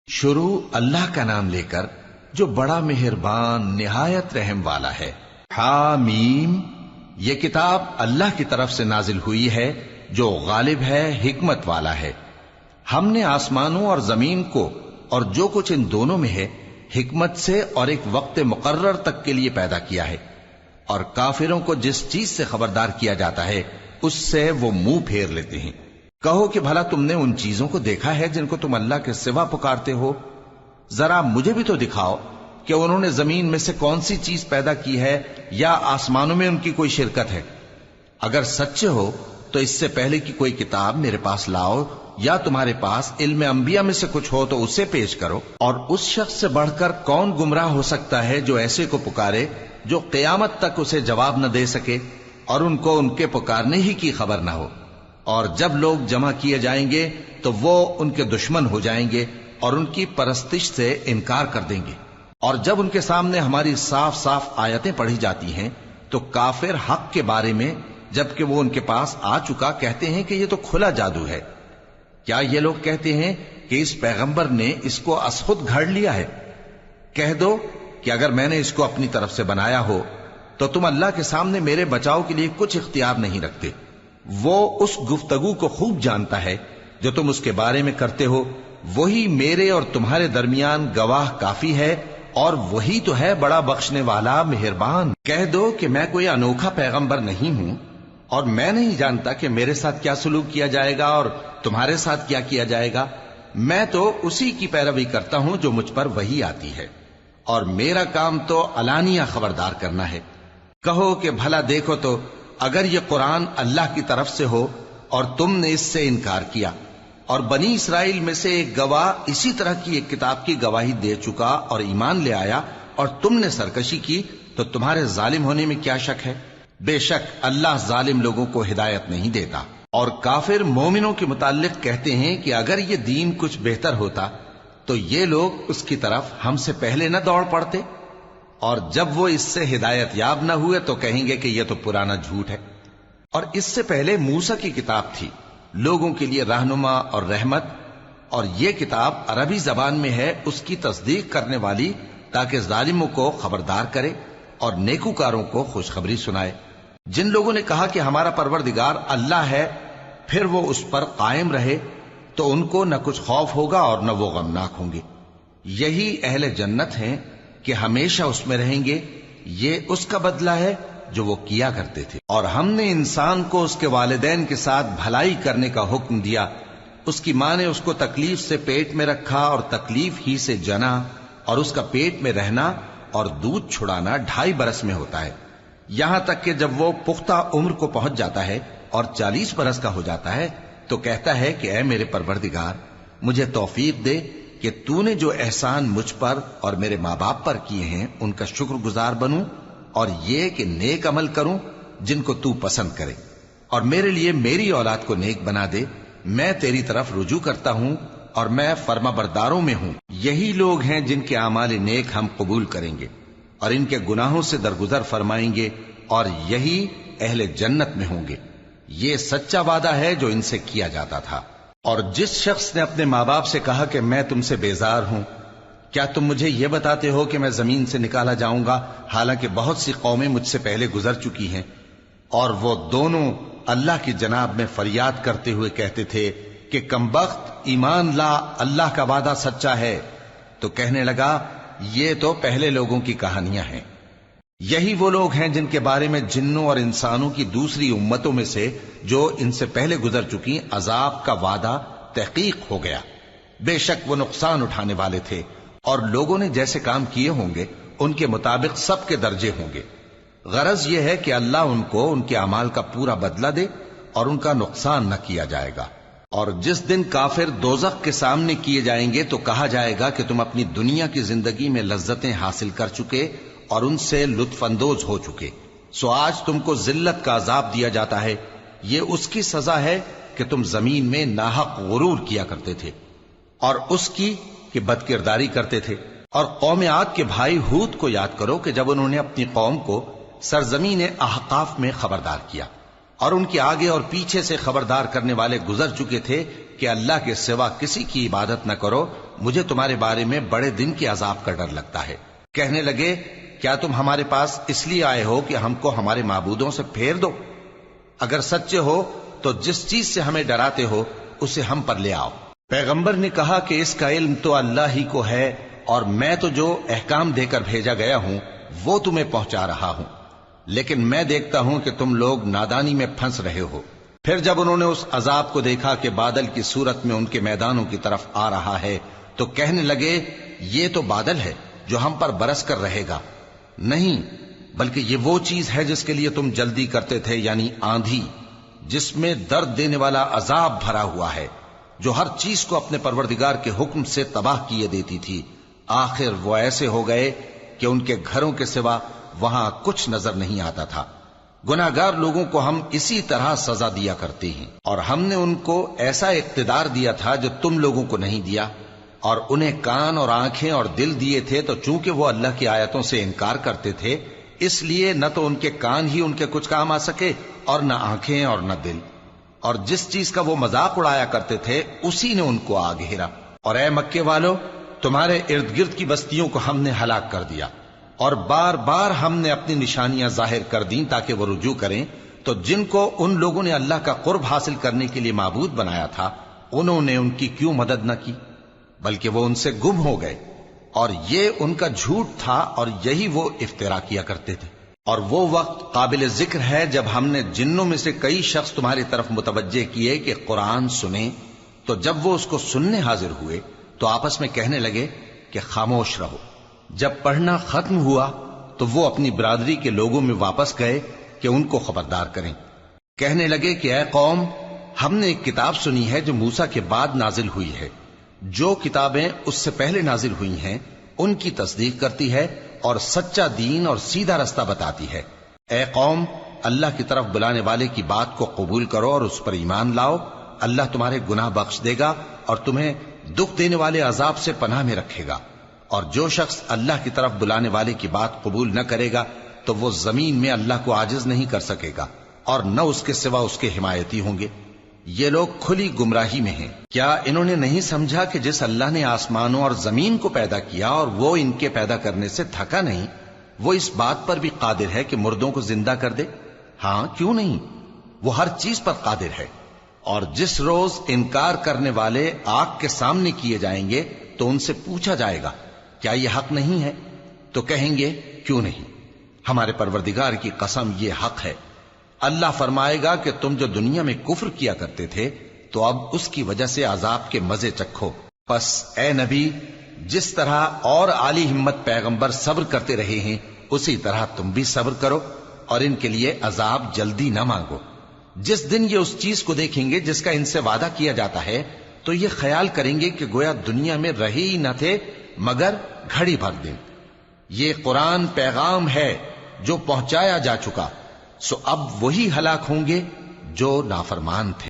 شروع اللہ کا نام لے کر جو بڑا مہربان نہایت رحم والا ہے۔ حامیم، یہ کتاب اللہ کی طرف سے نازل ہوئی ہے جو غالب ہے، حکمت والا ہے۔ ہم نے آسمانوں اور زمین کو اور جو کچھ ان دونوں میں ہے حکمت سے اور ایک وقت مقرر تک کے لیے پیدا کیا ہے، اور کافروں کو جس چیز سے خبردار کیا جاتا ہے اس سے وہ منہ پھیر لیتے ہیں۔ کہو کہ بھلا تم نے ان چیزوں کو دیکھا ہے جن کو تم اللہ کے سوا پکارتے ہو؟ ذرا مجھے بھی تو دکھاؤ کہ انہوں نے زمین میں سے کون سی چیز پیدا کی ہے یا آسمانوں میں ان کی کوئی شرکت ہے؟ اگر سچے ہو تو اس سے پہلے کی کوئی کتاب میرے پاس لاؤ، یا تمہارے پاس علم انبیاء میں سے کچھ ہو تو اسے پیش کرو۔ اور اس شخص سے بڑھ کر کون گمراہ ہو سکتا ہے جو ایسے کو پکارے جو قیامت تک اسے جواب نہ دے سکے اور ان کو ان کے پکارنے ہی کی خبر نہ ہو۔ اور جب لوگ جمع کیے جائیں گے تو وہ ان کے دشمن ہو جائیں گے اور ان کی پرستش سے انکار کر دیں گے۔ اور جب ان کے سامنے ہماری صاف صاف آیتیں پڑھی جاتی ہیں تو کافر حق کے بارے میں جبکہ وہ ان کے پاس آ چکا کہتے ہیں کہ یہ تو کھلا جادو ہے۔ کیا یہ لوگ کہتے ہیں کہ اس پیغمبر نے اس کو از خود گھڑ لیا ہے؟ کہہ دو کہ اگر میں نے اس کو اپنی طرف سے بنایا ہو تو تم اللہ کے سامنے میرے بچاؤ کے لیے کچھ اختیار نہیں رکھتے۔ وہ اس گفتگو کو خوب جانتا ہے جو تم اس کے بارے میں کرتے ہو، وہی میرے اور تمہارے درمیان گواہ کافی ہے، اور وہی تو ہے بڑا بخشنے والا مہربان۔ کہہ دو کہ میں کوئی انوکھا پیغمبر نہیں ہوں، اور میں نہیں جانتا کہ میرے ساتھ کیا سلوک کیا جائے گا اور تمہارے ساتھ کیا کیا جائے گا۔ میں تو اسی کی پیروی کرتا ہوں جو مجھ پر وہی آتی ہے، اور میرا کام تو علانیہ خبردار کرنا ہے۔ کہو کہ بھلا دیکھو تو اگر یہ قرآن اللہ کی طرف سے ہو اور تم نے اس سے انکار کیا، اور بنی اسرائیل میں سے ایک گواہ اسی طرح کی ایک کتاب کی گواہی دے چکا اور ایمان لے آیا اور تم نے سرکشی کی، تو تمہارے ظالم ہونے میں کیا شک ہے؟ بے شک اللہ ظالم لوگوں کو ہدایت نہیں دیتا۔ اور کافر مومنوں کے متعلق کہتے ہیں کہ اگر یہ دین کچھ بہتر ہوتا تو یہ لوگ اس کی طرف ہم سے پہلے نہ دوڑ پڑتے، اور جب وہ اس سے ہدایت یاب نہ ہوئے تو کہیں گے کہ یہ تو پرانا جھوٹ ہے۔ اور اس سے پہلے موسیٰ کی کتاب تھی، لوگوں کے لیے رہنما اور رحمت، اور یہ کتاب عربی زبان میں ہے اس کی تصدیق کرنے والی، تاکہ ظالموں کو خبردار کرے اور نیکوکاروں کو خوشخبری سنائے۔ جن لوگوں نے کہا کہ ہمارا پروردگار اللہ ہے، پھر وہ اس پر قائم رہے تو ان کو نہ کچھ خوف ہوگا اور نہ وہ غمناک ہوں گے۔ یہی اہل جنت ہیں کہ ہمیشہ اس میں رہیں گے، یہ اس کا بدلہ ہے جو وہ کیا کرتے تھے۔ اور ہم نے انسان کو اس کے والدین کے ساتھ بھلائی کرنے کا حکم دیا، اس کی ماں نے اس کو تکلیف سے پیٹ میں رکھا اور تکلیف ہی سے جنا، اور اس کا پیٹ میں رہنا اور دودھ چھڑانا 2.5 برس میں ہوتا ہے، یہاں تک کہ جب وہ پختہ عمر کو پہنچ جاتا ہے اور 40 برس کا ہو جاتا ہے تو کہتا ہے کہ اے میرے پروردگار، مجھے توفیق دے کہ تو نے جو احسان مجھ پر اور میرے ماں باپ پر کیے ہیں ان کا شکر گزار بنوں، اور یہ کہ نیک عمل کروں جن کو تو پسند کرے، اور میرے لیے میری اولاد کو نیک بنا دے۔ میں تیری طرف رجوع کرتا ہوں اور میں فرما برداروں میں ہوں۔ یہی لوگ ہیں جن کے اعمال نیک ہم قبول کریں گے اور ان کے گناہوں سے درگزر فرمائیں گے، اور یہی اہل جنت میں ہوں گے۔ یہ سچا وعدہ ہے جو ان سے کیا جاتا تھا۔ اور جس شخص نے اپنے ماں باپ سے کہا کہ میں تم سے بیزار ہوں، کیا تم مجھے یہ بتاتے ہو کہ میں زمین سے نکالا جاؤں گا، حالانکہ بہت سی قومیں مجھ سے پہلے گزر چکی ہیں؟ اور وہ دونوں اللہ کی جناب میں فریاد کرتے ہوئے کہتے تھے کہ کمبخت، ایمان لا، اللہ کا وعدہ سچا ہے۔ تو کہنے لگا یہ تو پہلے لوگوں کی کہانیاں ہیں۔ یہی وہ لوگ ہیں جن کے بارے میں جنوں اور انسانوں کی دوسری امتوں میں سے جو ان سے پہلے گزر چکی عذاب کا وعدہ تحقیق ہو گیا۔ بے شک وہ نقصان اٹھانے والے تھے، اور لوگوں نے جیسے کام کیے ہوں گے ان کے مطابق سب کے درجے ہوں گے۔ غرض یہ ہے کہ اللہ ان کو ان کے اعمال کا پورا بدلہ دے اور ان کا نقصان نہ کیا جائے گا۔ اور جس دن کافر دوزخ کے سامنے کیے جائیں گے تو کہا جائے گا کہ تم اپنی دنیا کی زندگی میں لذتیں حاصل کر چکے اور ان سے لطف اندوز ہو چکے، سو آج تم کو ذلت کا عذاب دیا جاتا ہے۔ یہ اس کی سزا ہے کہ تم زمین میں ناحق غرور کیا کرتے تھے، اور اس کی کہ بد کرداری کرتے تھے۔ اور قوم عاد کے بھائی ہود کو یاد کرو کہ جب انہوں نے اپنی قوم کو سرزمین احقاف میں خبردار کیا، اور ان کے آگے اور پیچھے سے خبردار کرنے والے گزر چکے تھے کہ اللہ کے سوا کسی کی عبادت نہ کرو مجھے تمہارے بارے میں بڑے دن کے عذاب کا ڈر لگتا ہے۔ کہنے لگے کیا تم ہمارے پاس اس لیے آئے ہو کہ ہم کو ہمارے معبودوں سے پھیر دو؟ اگر سچے ہو تو جس چیز سے ہمیں ڈراتے ہو اسے ہم پر لے آؤ۔ پیغمبر نے کہا کہ اس کا علم تو اللہ ہی کو ہے، اور میں تو جو احکام دے کر بھیجا گیا ہوں وہ تمہیں پہنچا رہا ہوں، لیکن میں دیکھتا ہوں کہ تم لوگ نادانی میں پھنس رہے ہو۔ پھر جب انہوں نے اس عذاب کو دیکھا کہ بادل کی صورت میں ان کے میدانوں کی طرف آ رہا ہے تو کہنے لگے یہ تو بادل ہے جو ہم پر برس کر رہے گا۔ نہیں، بلکہ یہ وہ چیز ہے جس کے لیے تم جلدی کرتے تھے، یعنی آندھی، جس میں درد دینے والا عذاب بھرا ہوا ہے، جو ہر چیز کو اپنے پروردگار کے حکم سے تباہ کیے دیتی تھی۔ آخر وہ ایسے ہو گئے کہ ان کے گھروں کے سوا وہاں کچھ نظر نہیں آتا تھا۔ گناہگار لوگوں کو ہم اسی طرح سزا دیا کرتے ہیں، اور ہم نے ان کو ایسا اقتدار دیا تھا جو تم لوگوں کو نہیں دیا، اور انہیں کان اور آنکھیں اور دل دیے تھے، تو چونکہ وہ اللہ کی آیتوں سے انکار کرتے تھے اس لیے نہ تو ان کے کان ہی ان کے کچھ کام آ سکے اور نہ آنکھیں اور نہ دل، اور جس چیز کا وہ مذاق اڑایا کرتے تھے اسی نے ان کو آ گھیرا۔ اور اے مکے والو، تمہارے ارد گرد کی بستیوں کو ہم نے ہلاک کر دیا، اور بار بار ہم نے اپنی نشانیاں ظاہر کر دیں تاکہ وہ رجوع کریں، تو جن کو ان لوگوں نے اللہ کا قرب حاصل کرنے کے لیے معبود بنایا تھا انہوں نے ان کی کیوں مدد نہ کی، بلکہ وہ ان سے گم ہو گئے، اور یہ ان کا جھوٹ تھا اور یہی وہ افترا کیا کرتے تھے۔ اور وہ وقت قابل ذکر ہے جب ہم نے جنوں میں سے کئی شخص تمہاری طرف متوجہ کیے کہ قرآن سنیں، تو جب وہ اس کو سننے حاضر ہوئے تو آپس میں کہنے لگے کہ خاموش رہو۔ جب پڑھنا ختم ہوا تو وہ اپنی برادری کے لوگوں میں واپس گئے کہ ان کو خبردار کریں۔ کہنے لگے کہ اے قوم، ہم نے ایک کتاب سنی ہے جو موسیٰ کے بعد نازل ہوئی ہے، جو کتابیں اس سے پہلے نازل ہوئی ہیں ان کی تصدیق کرتی ہے اور سچا دین اور سیدھا رستہ بتاتی ہے۔ اے قوم، اللہ کی طرف بلانے والے کی بات کو قبول کرو اور اس پر ایمان لاؤ، اللہ تمہارے گناہ بخش دے گا اور تمہیں دکھ دینے والے عذاب سے پناہ میں رکھے گا۔ اور جو شخص اللہ کی طرف بلانے والے کی بات قبول نہ کرے گا تو وہ زمین میں اللہ کو عاجز نہیں کر سکے گا، اور نہ اس کے سوا اس کے حمایتی ہوں گے۔ یہ لوگ کھلی گمراہی میں ہیں۔ کیا انہوں نے نہیں سمجھا کہ جس اللہ نے آسمانوں اور زمین کو پیدا کیا اور وہ ان کے پیدا کرنے سے تھکا نہیں، وہ اس بات پر بھی قادر ہے کہ مردوں کو زندہ کر دے؟ ہاں، کیوں نہیں، وہ ہر چیز پر قادر ہے۔ اور جس روز انکار کرنے والے آگ کے سامنے کیے جائیں گے تو ان سے پوچھا جائے گا کیا یہ حق نہیں ہے؟ تو کہیں گے کیوں نہیں، ہمارے پروردگار کی قسم یہ حق ہے۔ اللہ فرمائے گا کہ تم جو دنیا میں کفر کیا کرتے تھے تو اب اس کی وجہ سے عذاب کے مزے چکھو۔ پس اے نبی، جس طرح اور عالی ہمت پیغمبر صبر کرتے رہے ہیں اسی طرح تم بھی صبر کرو، اور ان کے لیے عذاب جلدی نہ مانگو۔ جس دن یہ اس چیز کو دیکھیں گے جس کا ان سے وعدہ کیا جاتا ہے تو یہ خیال کریں گے کہ گویا دنیا میں رہے ہی نہ تھے مگر گھڑی بھر دن۔ یہ قرآن پیغام ہے جو پہنچایا جا چکا، سو اب وہی ہلاک ہوں گے جو نافرمان تھے۔